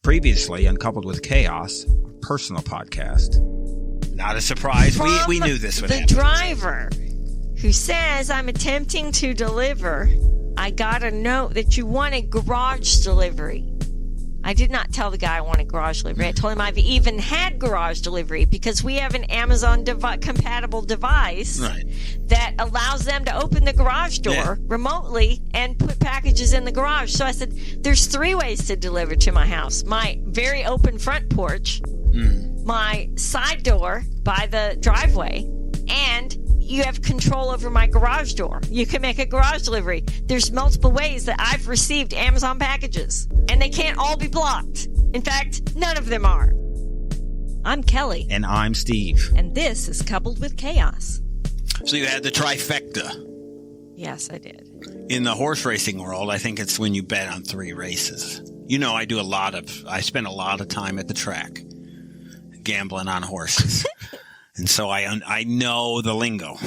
Previously, Uncoupled with Chaos, a personal podcast. Not a surprise. We knew this would happen. The driver who says, I'm attempting to deliver. I got a note that you wanted garage delivery. I did not tell the guy I wanted garage delivery. I told him I've even had garage delivery because we have an Amazon compatible device that allows them to open the garage door remotely and put packages in the garage. So I said, there's 3 ways to deliver to my house. My very open front porch, my side door by the driveway, and you have control over my garage door. You can make a garage delivery. There's multiple ways that I've received Amazon packages, and they can't all be blocked. In fact, none of them are. I'm Kelly. And I'm Steve. And this is Coupled with Chaos. So you had the trifecta. Yes, I did. In the horse racing world, I think it's when you bet on 3 races. You know, I spend a lot of time at the track gambling on horses. And so I know the lingo.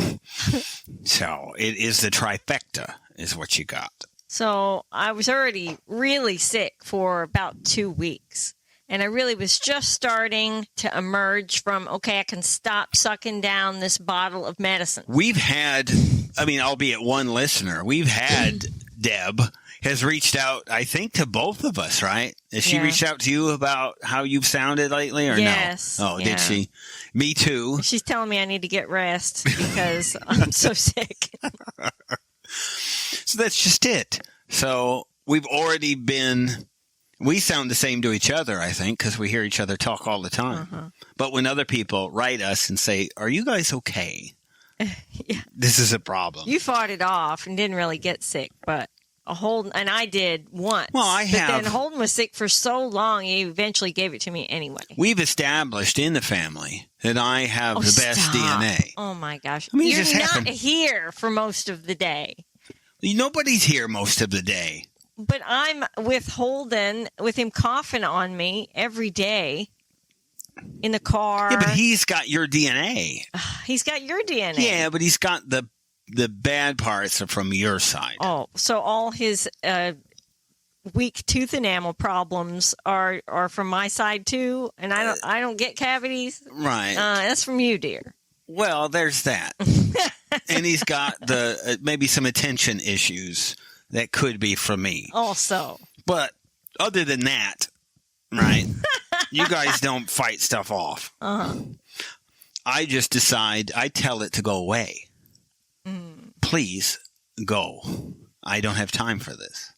So it is the trifecta is what you got. So I was already really sick for about 2 weeks. And I really was just starting to emerge from, okay, I can stop sucking down this bottle of medicine. We've had, albeit one listener, Deb has reached out, I think, to both of us, right? Has she reached out to you about how you've sounded lately or yes, no? Oh, yeah. Did she? Me too. She's telling me I need to get rest because I'm so sick. So that's just it. So we've already we sound the same to each other, I think, because we hear each other talk all the time. Uh-huh. But when other people write us and say, are you guys okay? Yeah. This is a problem. You fought it off and didn't really get sick, but Holden, and I did once. Well, But then Holden was sick for so long, he eventually gave it to me anyway. We've established in the family that I have the best DNA. Oh, my gosh. You're not here for most of the day. Nobody's here most of the day. But I'm with Holden, with him coughing on me every day in the car. Yeah, but he's got your DNA. He's got your DNA. Yeah, but he's got the bad parts are from your side. Oh, so all his weak tooth enamel problems are from my side too, and I don't get cavities. Right. That's from you, dear. Well, there's that. And he's got the maybe some attention issues that could be from me. Also. But other than that, right? You guys don't fight stuff off. Uh-huh. I just decide I tell it to go away. Please go. I don't have time for this.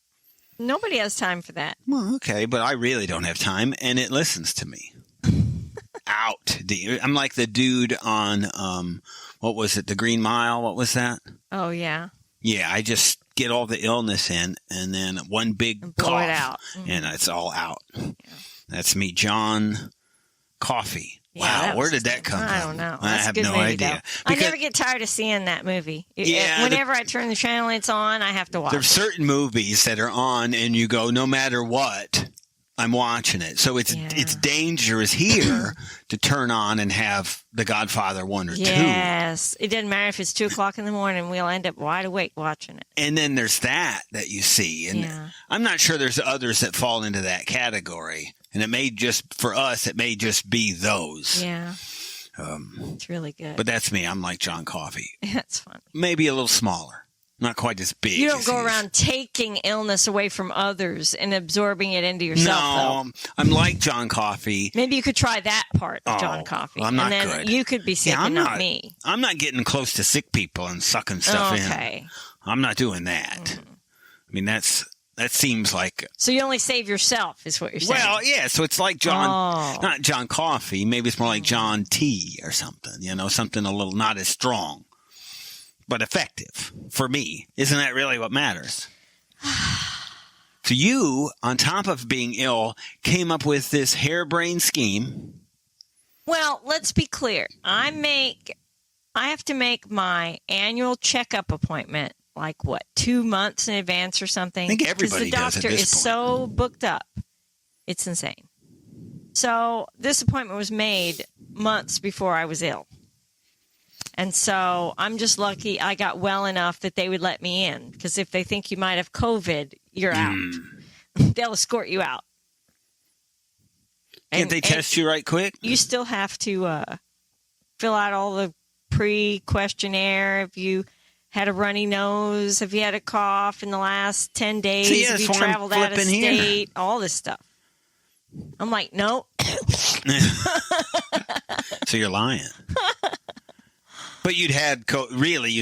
Nobody has time for that. Well, okay, but I really don't have time, and it listens to me. Out. I'm like the dude on, what was it, the Green Mile? What was that? Oh, yeah. Yeah, I just get all the illness in, and then one big and blow cough, it out. And it's all out. Yeah. That's me, John Coffey. Yeah, wow, where did that come from? I don't know. I have no idea. I never get tired of seeing that movie. Yeah, whenever I turn the channel it's on, I have to watch. There's certain movies that are on, and you go, no matter what, I'm watching it. So it's dangerous here to turn on and have The Godfather 1 or 2. Yes, it doesn't matter if it's 2:00 in the morning. We'll end up wide awake watching it. And then there's that you see, and I'm not sure there's others that fall into that category. And it may just be those. Yeah. It's really good. But that's me. I'm like John Coffey. That's funny. Maybe a little smaller. Not quite as big. You don't go around taking illness away from others and absorbing it into yourself, though. I'm like John Coffey. Maybe you could try that part of John Coffey. Well, I'm not and then good. You could be sick and not me. I'm not getting close to sick people and sucking stuff in. Okay. I'm not doing that. I mean, that seems like... So you only save yourself, is what you're saying. Well, yeah, so it's like not John Coffey. Maybe it's more like John T or something, something a little not as strong, but effective for me. Isn't that really what matters? So you, on top of being ill, came up with this harebrained scheme. Well, let's be clear. I have to make my annual checkup appointment 2 months in advance or something? I think everybody does at this point. Because the doctor is so booked up. It's insane. So this appointment was made months before I was ill. And so I'm just lucky I got well enough that they would let me in. Because if they think you might have COVID, you're out. They'll escort you out. Can't they test you right quick? You still have to fill out all the pre-questionnaire. If you had a runny nose, if you had a cough in the last 10 days, if you traveled out of state, all this stuff. I'm like, no. So you're lying. But you'd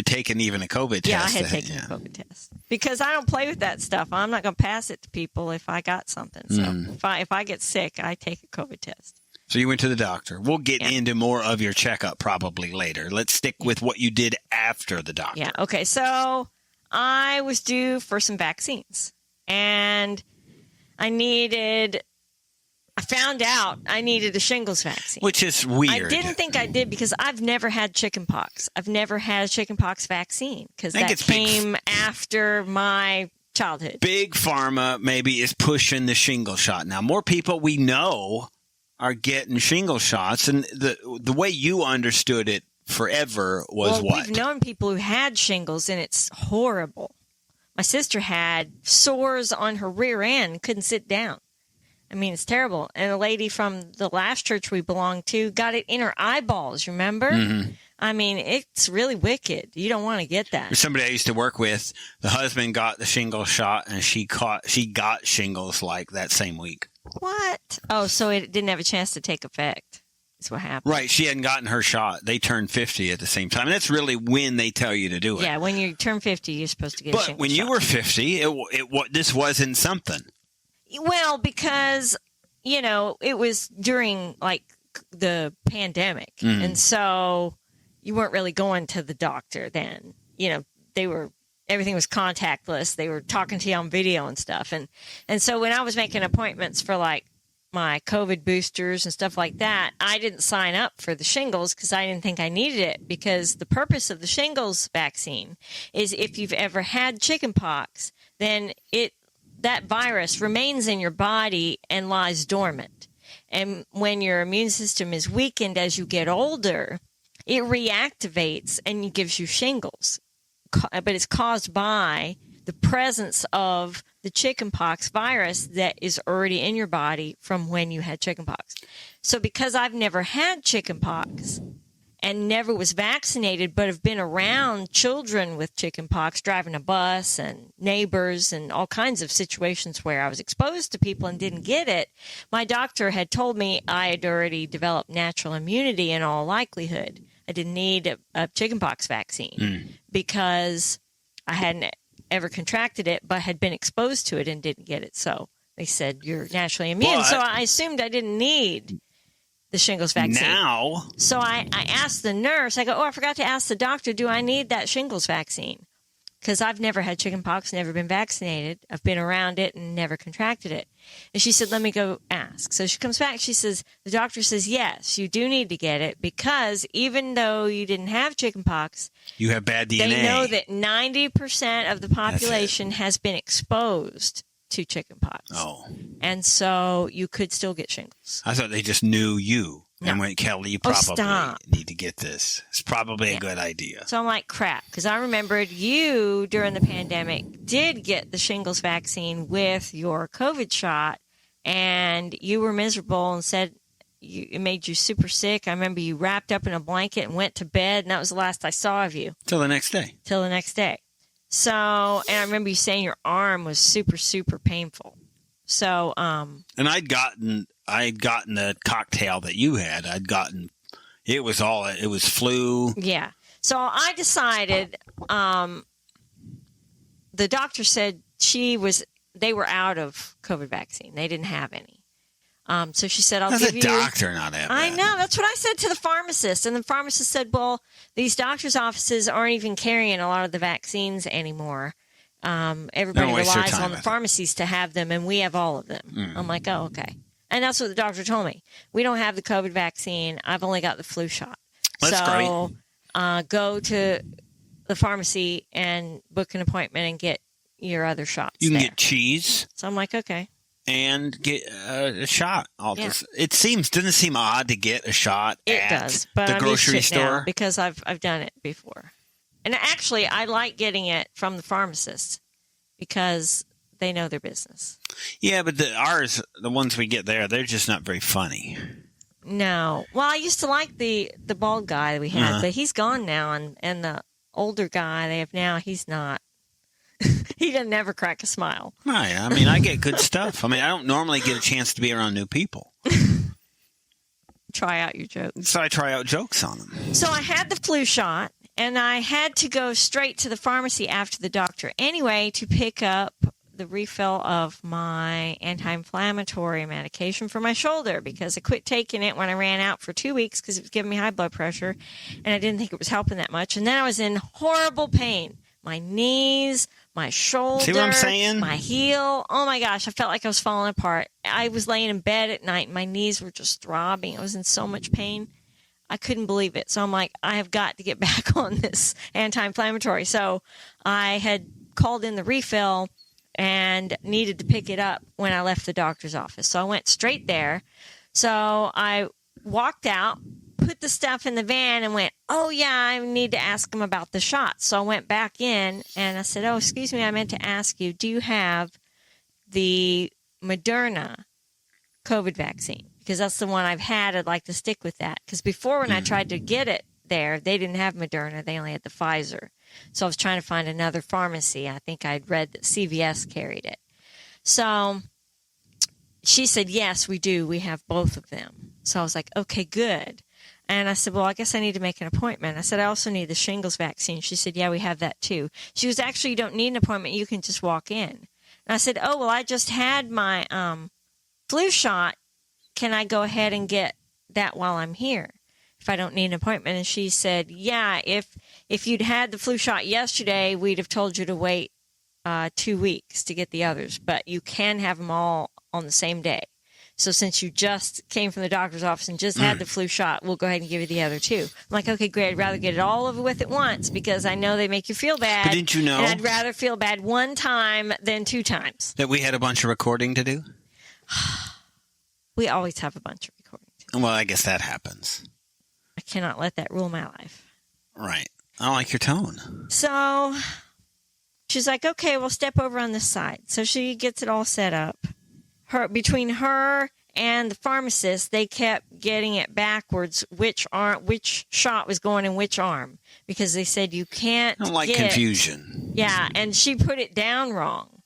taken even a COVID test. Yeah, I had taken a COVID test. Because I don't play with that stuff. I'm not going to pass it to people if I got something. So if I get sick, I take a COVID test. So you went to the doctor. We'll get into more of your checkup probably later. Let's stick with what you did after the doctor. Yeah, okay. So I was due for some vaccines. And I found out I needed a shingles vaccine. Which is weird. I didn't think I did because I've never had chickenpox. I've never had a chickenpox vaccine because that came after my childhood. Big Pharma maybe is pushing the shingles shot. Now, more people we know are getting shingles shots. And the way you understood it forever was what? We've known people who had shingles, and it's horrible. My sister had sores on her rear end, couldn't sit down. I mean, it's terrible. And a lady from the last church we belonged to got it in her eyeballs, remember? Mm-hmm. I mean, it's really wicked. You don't want to get that. There's somebody I used to work with, the husband got the shingles shot, and she got shingles like that same week. What? Oh, so it didn't have a chance to take effect. That's what happened. Right. She hadn't gotten her shot. They turned 50 at the same time. And that's really when they tell you to do it. Yeah, when you turn 50, you're supposed to get a shingles shot. But when you were 50, this wasn't something. Well, because, it was during, the pandemic. Mm-hmm. And so you weren't really going to the doctor then. Everything was contactless. They were talking to you on video and stuff. And so when I was making appointments for, my COVID boosters and stuff like that, I didn't sign up for the shingles because I didn't think I needed it, because the purpose of the shingles vaccine is if you've ever had chickenpox, then that virus remains in your body and lies dormant. And when your immune system is weakened as you get older, it reactivates and gives you shingles. But it's caused by the presence of the chickenpox virus that is already in your body from when you had chickenpox. So because I've never had chickenpox and never was vaccinated, but have been around children with chickenpox, driving a bus and neighbors and all kinds of situations where I was exposed to people and didn't get it, my doctor had told me I had already developed natural immunity in all likelihood. I didn't need a chickenpox vaccine because I hadn't ever contracted it, but had been exposed to it and didn't get it. So they said, you're naturally immune. So I assumed I didn't need the shingles vaccine. Now. So I asked the nurse, I go, I forgot to ask the doctor, do I need that shingles vaccine? Because I've never had chickenpox, never been vaccinated. I've been around it and never contracted it. And she said, let me go ask. So she comes back. She says, the doctor says, yes, you do need to get it because even though you didn't have chickenpox, you have bad DNA. They know that 90% of the population has been exposed to chickenpox. Oh. And so you could still get shingles. I thought they just knew you. No. And went, Kelly, you probably need to get this. It's probably a good idea. So I'm like, crap, because I remembered you during the pandemic did get the shingles vaccine with your COVID shot, and you were miserable and said it made you super sick. I remember you wrapped up in a blanket and went to bed, and that was the last I saw of you. Till the next day. So, and I remember you saying your arm was super, super painful. So, and I'd gotten the cocktail that you had. It was flu. Yeah. So I decided, the doctor said they were out of COVID vaccine. They didn't have any. So she said, I'll give you. That's a doctor, not having. I know. That's what I said to the pharmacist. And the pharmacist said, well, these doctors' offices aren't even carrying a lot of the vaccines anymore. Everybody relies on the pharmacies to have them, and we have all of them. Mm. I'm like, oh, okay. And that's what the doctor told me. We don't have the COVID vaccine. I've only got the flu shot. That's great. Go to the pharmacy and book an appointment and get your other shots. You can get cheese. So I'm like, okay. And get a shot. Doesn't it seem odd to get a shot at the grocery store? Because I've done it before. And actually, I like getting it from the pharmacist because they know their business. Yeah, but the ones we get there, they're just not very funny. No. Well, I used to like the bald guy that we had, but he's gone now, and the older guy they have now, he's not. He doesn't ever crack a smile. Right. I mean, I get good stuff. I mean, I don't normally get a chance to be around new people. Try out your jokes. So I try out jokes on them. So I had the flu shot, and I had to go straight to the pharmacy after the doctor anyway to pick up the refill of my anti-inflammatory medication for my shoulder, because I quit taking it when I ran out for 2 weeks because it was giving me high blood pressure, and I didn't think it was helping that much. And then I was in horrible pain. My knees, my shoulder, see what I'm saying? My heel. Oh my gosh, I felt like I was falling apart. I was laying in bed at night and my knees were just throbbing. I was in so much pain. I couldn't believe it. So I'm like, I have got to get back on this anti-inflammatory. So I had called in the refill and needed to pick it up when I left the doctor's office. So I went straight there. So I walked out, put the stuff in the van, and went, oh, yeah, I need to ask him about the shots. So I went back in, and I said, oh, excuse me, I meant to ask you, do you have the Moderna COVID vaccine? Because that's the one I've had. I'd like to stick with that. Because before, when I tried to get it there, they didn't have Moderna. They only had the Pfizer. So I was trying to find another pharmacy. I think I'd read that CVS carried it. So she said, yes, we do. We have both of them. So I was like, okay, good. And I said, well, I guess I need to make an appointment. I said, I also need the shingles vaccine. She said, yeah, we have that too. She goes, actually, you don't need an appointment. You can just walk in. And I said, oh, well, I just had my flu shot. Can I go ahead and get that while I'm here if I don't need an appointment? And she said, yeah, if you'd had the flu shot yesterday, we'd have told you to wait 2 weeks to get the others. But you can have them all on the same day. So since you just came from the doctor's office and just had the flu shot, we'll go ahead and give you the other two. I'm like, okay, great. I'd rather get it all over with at once because I know they make you feel bad. But didn't you know? And I'd rather feel bad one time than 2 times. That we had a bunch of recording to do? We always have a bunch of recording to do. Well, I guess that happens. I cannot let that rule my life. Right. I like your tone. So she's like, okay, we'll step over on this side. So she gets it all set up. Between her and the pharmacist, they kept getting it backwards, which shot was going in which arm, because they said you can't. I don't like confusion. Yeah, and she put it down wrong.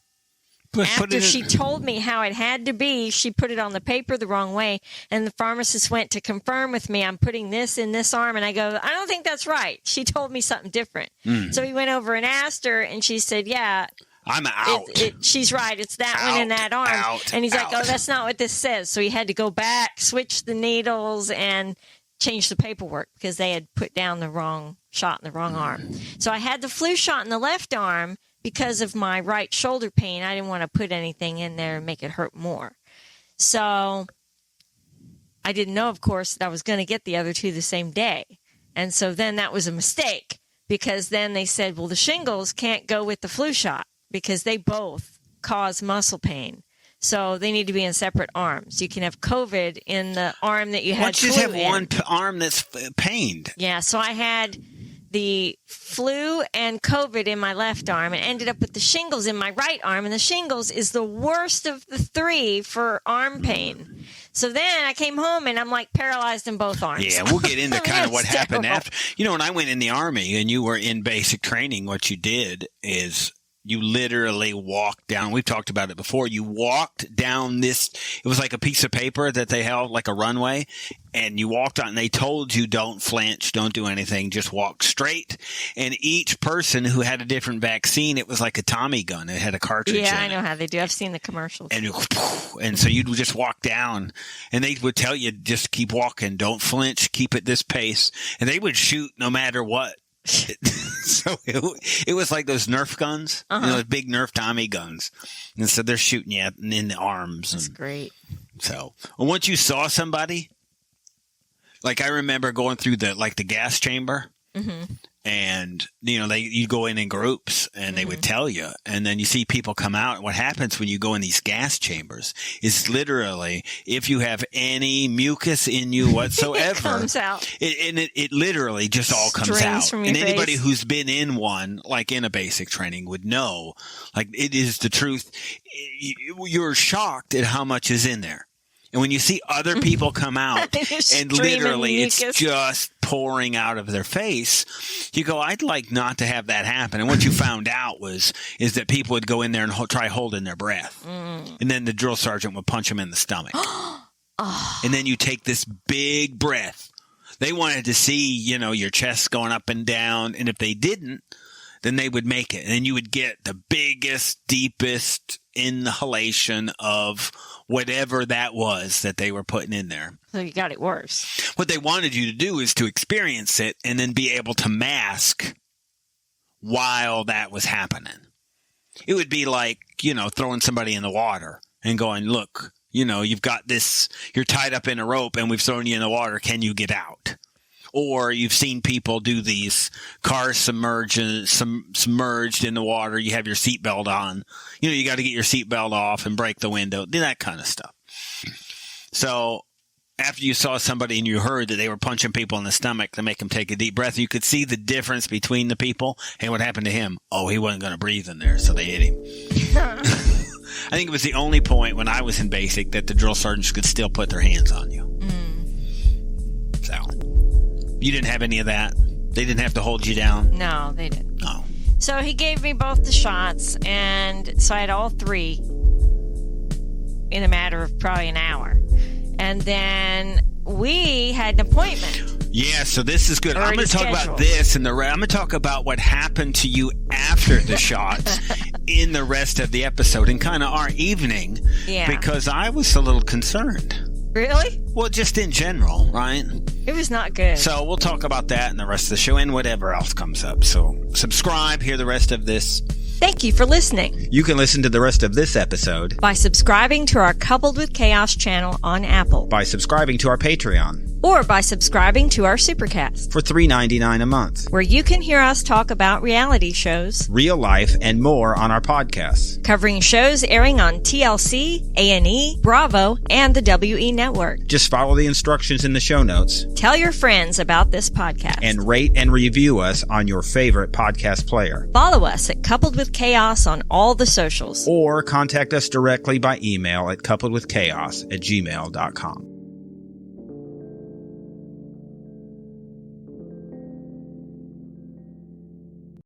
After she told me how it had to be, she put it on the paper the wrong way, and the pharmacist went to confirm with me, I'm putting this in this arm, and I go, I don't think that's right. She told me something different. So he went over and asked her, and she said, yeah. I'm out. She's right. It's that one in that arm. And he's like, oh, that's not what this says. So he had to go back, switch the needles, and change the paperwork because they had put down the wrong shot in the wrong arm. So I had the flu shot in the left arm because of my right shoulder pain. I didn't want to put anything in there and make it hurt more. So I didn't know, of course, that I was going to get the other two the same day. And so then that was a mistake because then they said, well, the shingles can't go with the flu shot, because they both cause muscle pain. So they need to be in separate arms. You can have COVID in the arm that you had flu in. Why don't you just have one arm that's pained? Yeah, so I had the flu and COVID in my left arm and ended up with the shingles in my right arm. And the shingles is the worst of the 3 for arm pain. So then I came home and I'm like paralyzed in both arms. Yeah, we'll get into kind of what happened after. You know, when I went in the Army and you were in basic training, what you did is you literally walked down. We've talked about it before. You walked down this. It was like a piece of paper that they held like a runway. And you walked on. And they told you don't flinch, don't do anything, just walk straight. And each person who had a different vaccine, it was like a Tommy gun. It had a cartridge. Yeah, in I know how they do. I've seen the commercials. And so you'd just walk down. And they would tell you just keep walking, don't flinch, keep at this pace. And they would shoot no matter what. So it was like those Nerf guns, you know, those big Nerf Tommy guns. And so they're shooting you in the arms. That's great. So once you saw somebody, like I remember going through the gas chamber And, you go in groups and they would tell you, and then you see people come out. What happens when you go in these gas chambers is literally, if you have any mucus in you whatsoever, it comes out. It literally just all comes out. From And your anybody face. who's been in one, like in a basic training, would know, like, it is the truth. You're shocked at how much is in there. And when you see other people come out and literally it's just pouring out of their face, you go, I'd like not to have that happen. And what you found out is that people would go in there and try holding their breath. And then the drill sergeant would punch them in the stomach. And then you take this big breath. They wanted to see, your chest going up and down. And if they didn't, then they would make it. And then you would get the biggest, deepest inhalation of whatever that was that they were putting in there. So you got it worse. What they wanted you to do is to experience it and then be able to mask while that was happening. It would be like, throwing somebody in the water and going, look, you've got this, you're tied up in a rope and we've thrown you in the water. Can you get out? Or you've seen people do these cars submerged in the water. You have your seatbelt on. You got to get your seatbelt off and break the window. That kind of stuff. So after you saw somebody and you heard that they were punching people in the stomach to make them take a deep breath, you could see the difference between the people. Hey, what happened to him? Oh, he wasn't going to breathe in there, so they hit him. I think it was the only point when I was in basic that the drill sergeants could still put their hands on you. So you didn't have any of that? They didn't have to hold you down? No, they didn't. No. So he gave me both the shots, and so I had all three in a matter of probably an hour. And then we had an appointment. Yeah, so this is good. I'm Already going to talk about scheduled. this, and I'm going to talk about what happened to you after the shots in the rest of the episode and kind of our evening. Yeah. Because I was a little concerned. Really? Well, just in general, right? It was not good. So we'll talk about that in the rest of the show and whatever else comes up. So subscribe, hear the rest of this. Thank you for listening. You can listen to the rest of this episode By subscribing to our Coupled with Chaos channel on Apple. by subscribing to our Patreon Or by subscribing to our Supercast, for $3.99 a month. where you can hear us talk about reality shows, Real life and more on our podcasts. covering shows airing on TLC, A&E, Bravo, and the WE Network. Just follow the instructions in the show notes Tell your friends about this podcast. and rate and review us on your favorite podcast player. Follow us at Coupled with Chaos on all the socials. Or contact us directly by email at coupledwithchaos@gmail.com.